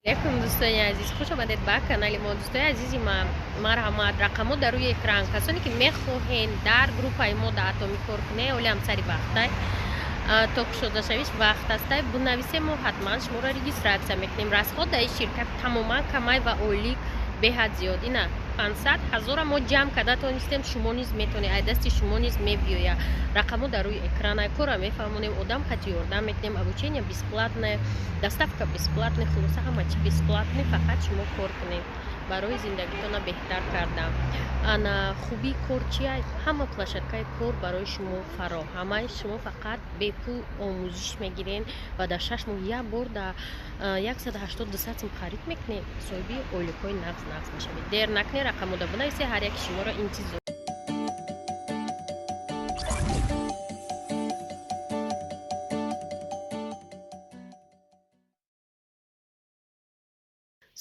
علیکم دوستان عزیز، خوش آمدید به کانال ما. دوستان عزیزی، ما مرحمت رقمو در روی اکران. کسانی که میخواهین در گروپ ما در اتمی کار کنه ولی هم سری وقت توک شده شویش وقت است بنویسیم ما حتما شما را رجیستراسیون میکنیم. رسخات در این شرکت تماما کمای و اولی به حد زیادی نه 500,000 ما جمع کرده تونستیم. شما نیز میتونید ای دست شما نیز میبیاید. رقمو در روی اکران کار میفهمونیم. آدم خطی یاردم میکنیم. обучение бесплатное, доставка бесплатная, خلاصه همه چی бесплатный. فقط شما کار کنید برای زندگیتون بهتر کردن. انا خوبی کار چیه؟ همه پلشتکای کار برای شما فراهمه. شما فقط به پول آموزش میگیرین و در 6 ماه یک بار در 180 ساعت خرید میکنید. صاحبی اولیکوی نقص میشوید. دیر نکنید، رقم رو بنویسید. هر یک شما را انتظار.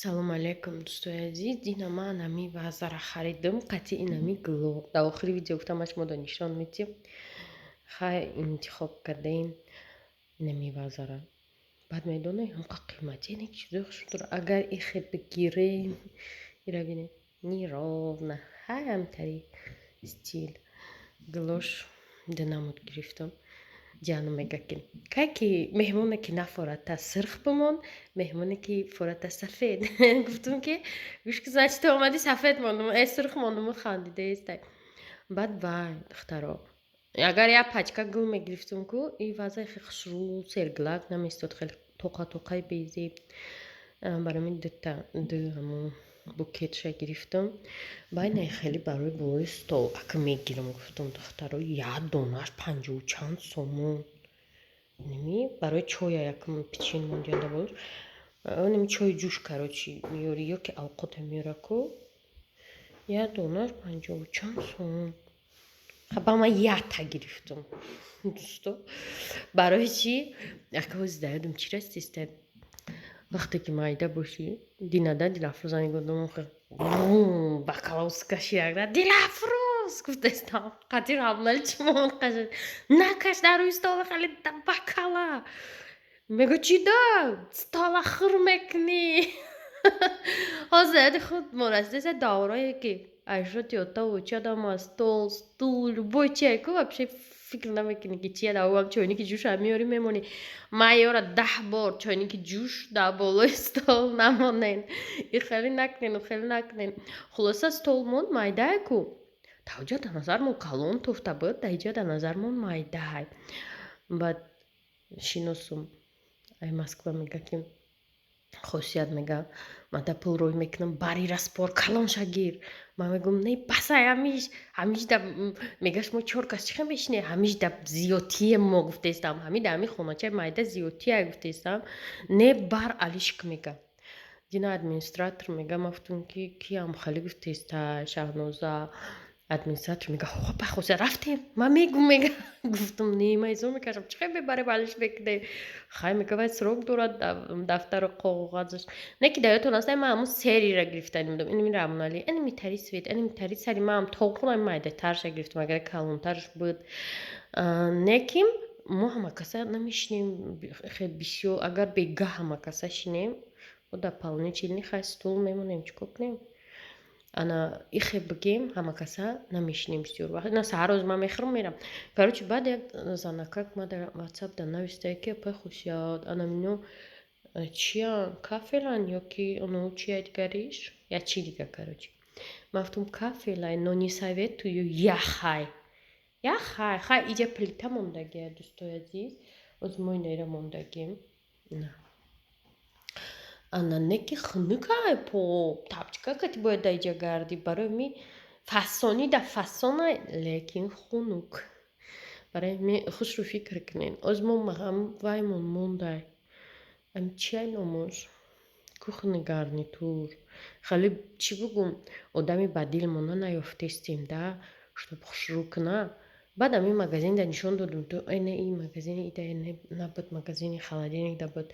салом алейкум дӯстои азиз, дина ман ами вазара харидам. қатъи инами гло дар охири видео гуфтам ма шуморо нишон медиҳам. хай интихоб кардаем инами вазара. баъд медонем ҳамқа қимати не чизо хушдур. агар ихе бигирем ира бинед неровно ҳамтари стил глош динамуд гирифтам. ҷану мега ки кай ки меҳмоне ки нафората сирх бимон, меҳмоне ки фората сафед. гуфтум ки гӯш ки значит то омади сафед мондум, сирх мондуму хандидаестай. баъд вай духтаро агар як пачка гул мегирифтум ку и вазаи хеле хушрӯ серглак наместод, хеле тоқа безеб. бароми ду букетша гирифтам. байнаи хеле барои болои стол ака мегирам. гуфтам духтаро як донаш 50 чанд сомон. ними барои чоя якам пичин мондиада бош. ними чои ҷӯш короче миёри ё ки авқоте меёра ку як донаш 50 чанд сомон. хаба ман якта гирифтам. дӯсто барои чӣ? ака озидаядум чӣ растиста вақте ки майда бошӣ динада Дилафрӯза нигоҳ бакаловска шиягра Дилафрӯз гуфтаистам қатӣ равнали чимон қашад накаш дар рӯи стола хали бакала. мего чӣ да стола хӯр мекунӣ. ҳозир худ морастеса даврое ки айшо тётову чадама стол стул любой чай ку вообще фикр намекунӣ ки чия давам чойники ҷӯша меёрӣ мемонӣ. майёра 10 бор чойники ҷӯш дар болои стол намонен. и хеле накунен. хулоса стол монд майдае ку таоҷа дар назар мон калон тофта буд, таиҷа дар назар мон майдае. баъд шиносум ай Москва мега ки хосият мега мада пул рӯй мекунам барира спор калонша гир. ман мегӯям не басай ҳамиш да мега шумо 4 кас чихе мешине ҳамиш да зиётие мо гуфтаистам ҳами да ҳами хоначаи майда зиётия гуфтаистам не бар алишк мега. дина администратор мега мафтум ки киам хали гуфтаиста шаҳноза администратор мега хопа хося рафтем ман мегӯм мега. гуфтам не ман ҳисоб мекардам чихе мебарем алиш мекунем. хай мега вай срок дорад дафтару коғазаш. не ки даётон аст ман ҳамун сериро гирифтанӣ будам. иними равнали иними тари свет иними тари сари манам тоқунам майдатарша гирифтам агар калонтарш буд. не ки мо ҳама каса намешинем хеле бисёр. агар бегаҳ ҳама каса шинем мо дар полничилни хай стул мемонем чикор кунем. ана ихе бигем ҳама каса намешинем бисёр вақт. ина саҳар ман мехӯрам мерам. короче баъд як занакак ма дар ватсап да навистае ки апа хусият ана мино чия кафелан ё ки оно чия дигариш я чӣ дига короче. ман гуфтам кафелай но не советую яхай хай иҷа плита мондагия дӯстои азиз оз мо инера мондагием. на ана не ки хунукай по тапчика кати бояд да иҷа гарди барои ми фасони да фасонай лекин хунук барои ми хушрӯ фикр кунен. оз мо ҳам ваймон мондай ам чиай номаш кухни гарнитур хали чӣ бугум одами бадил мона наёфтестем да чтоб хушрӯ куна. баъд ами магазин да нишон додум то эне ин магазини ида набуд магазини холодильник да буд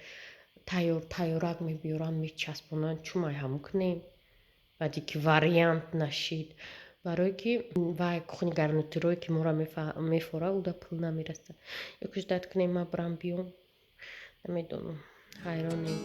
тайёрак мебиёранд мечаспонанд чумай ҳам кунем баъди ки вариант нашид барое ки вай кухни гарнитурое ки моро мефора уда пул намераста. ёкаш дат кунем ма бирам биём намедонам ҳайронем.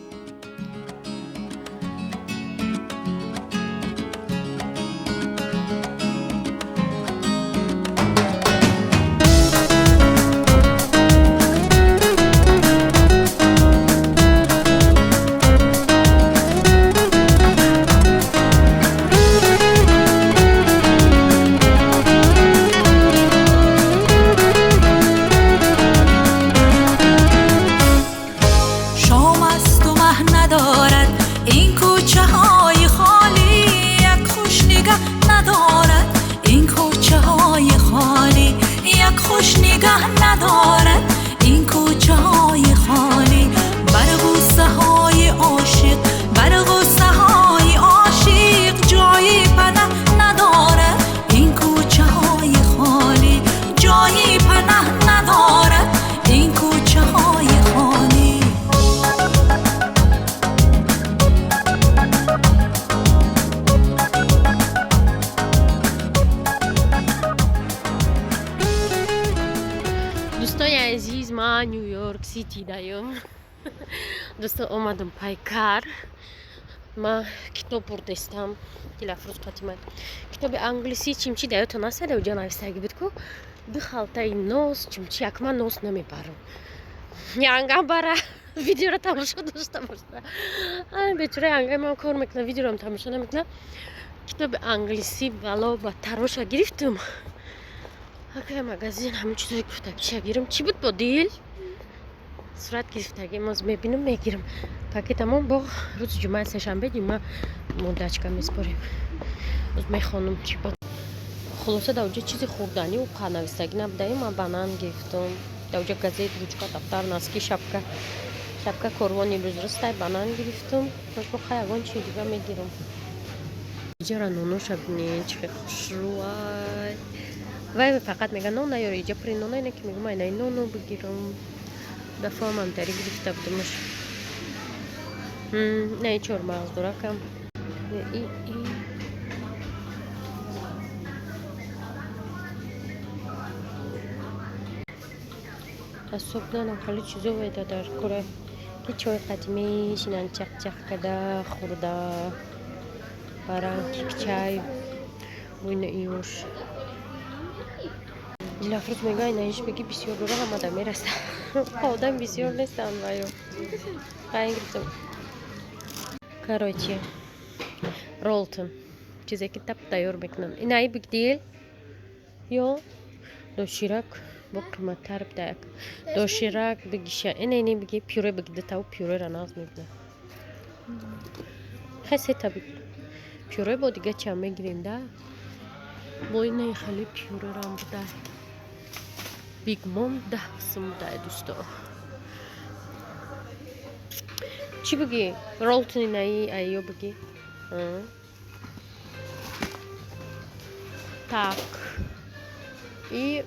City даём. Дӯстон омадам пайкар. Ман китоб бурдестам. Дилафрӯз Фатимат. Китоби англисӣ чимчи даётон асада уҷа навистагӣ буд ку. Ду халтаи ноз чимчи якман ноз намебарам. Янгам бара видеоро тамошо дошта боша. Бечора янгам ман кор мекунам, видеором тамошо намекунам. Китоби англисӣ бало ба тароша гирифтам. Акай магазин ҳамин чизои гуфтагиша гирам. Чӣ буд бо дил? Сурат гирифтаги моз мебинам мегирам. Пакетамон бо рӯзи ҷумаи сешанбе дима мудачка меспорем. Оз мехонам чӣ буд. Хулоса давҷа чизи хурданӣ уқа навистагӣ набудаи ман банан гирифтам. Давҷа газет, ручка, дафтар, носки, шапка. Шапка корвони имрӯз растай банан гирифтам. Бошбоқа ягон чиз дига мегирам. Иҷара ноноша бинед чӣ хел хушрӯай. Вай фақат мега нон наёр иҷа пури нона ине ки мегум айнаи ноно бигирам. Дафъа мамтари гирифта будамаш. Не чормағз дуракам. Асобданам хали чизо вайда дар кора ки чой қадимӣ шинан чақ када хӯрда баран чай буйна иёш. Дилафрӯз мега айнаиш беги бисёр бора ҳамада мераста. Одам бисёр нестан ваё. Қайн гирифтам. Короче, ролтон. Чизе ки тап тайёр мекунам. Инаи бигдил? Ё? Доширак бо қиматтар бидаяк. Доширак бигиша. Ине биги пюре бигида тав пюрера наз мебина. Хесе таби. Пюре бо дига чам мегирем да? Бо ине хали пюрерам буда. Big Mom 10 сум дай дӯсто. Чӣ биги? Ролтон инаи айё биги. Так. И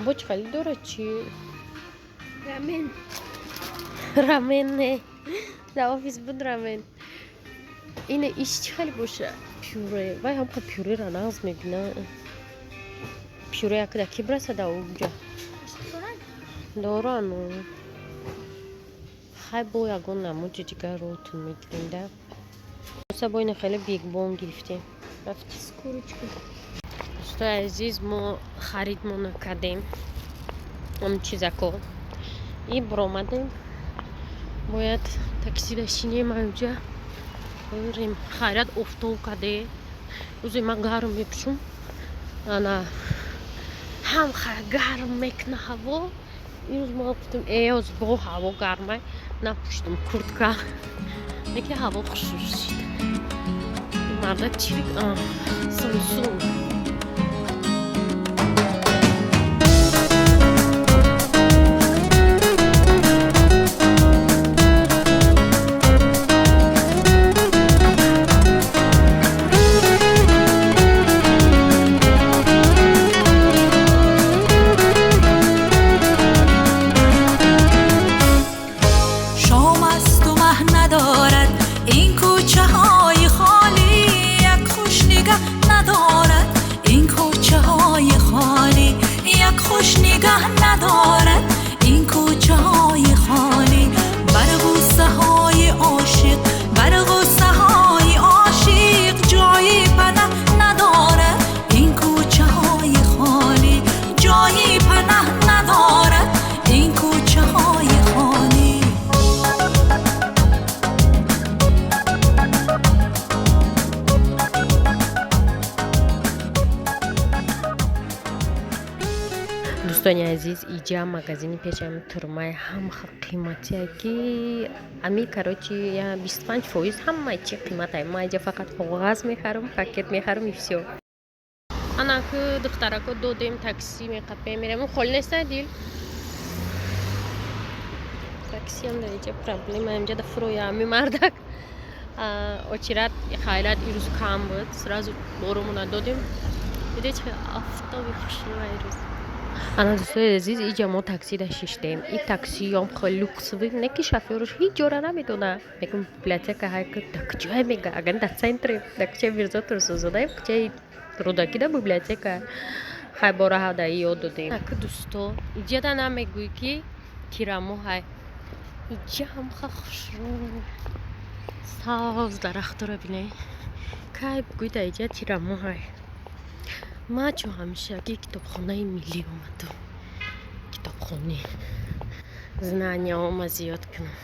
боч хали дора чӣ? Рамен. Рамен не. Да офис буд рамен. Ина иш чӣ хали боша? Пюре. Вай ҳамқа пюрера нағз мебина. Пюре якда ки брасада уҷа. Дорану. Хай бо ягон намуҷи дигар ролтон мегирем да. Оса бо ина хеле Big Bone гирифтем. Рафти с курочкой. Дӯстои азиз, мо харидмона кардем. Он чизако. И биромадем. Бояд таксида шинем аҷа. Бурем хайрат офтоб каде. Рӯзи ман гарм мепӯшам. Ана ҳам гарм мекуна ҳаво. Имрӯз мо гуфтам оз бо ҳаво гармай напӯштам куртка. Яке ҳаво хушуш шид. Марда чӣ? Samsung. Дӯстони азиз, иҷа магазини пешам турмай ҳама қиматия ки ами короче 25% ҳама чи қиматай. Ма иҷа фақат қоғаз мехарам, пакет мехарам и всё. Ана ки духтарако додем такси меқапем мерем. Хол неста дил. Такси ам дар иҷа проблема имҷа да фуроя ами мардак. Очират хайлат ирӯз кам буд. Сразу боромуна додем. Видеч афтоби хушрӯай рӯз. Ана дӯстои азиз, иҷа мо такси дашиштем. И таксиём хеле люксовӣ, не ки шофёраш ҳеҷ ҷора намедона. Мегӯм библиотека ҳайка да куҷое мега, аган да центре, да кӯчаи Мирзо Турсунзода, кӯчаи Рӯдаки да библиотека. Хай бора ҳада ёд додем. Ака дӯсто, иҷа да намегӯй ки тираму ҳай. Инҷа ҳамха хушрӯ. Сабз дарахтора бинед. Кай бугида инҷа тираму ҳай. Ман чо ҳамешагӣ китобхонаи миллӣ омадам. Китобхони знанияома зиёд кунам.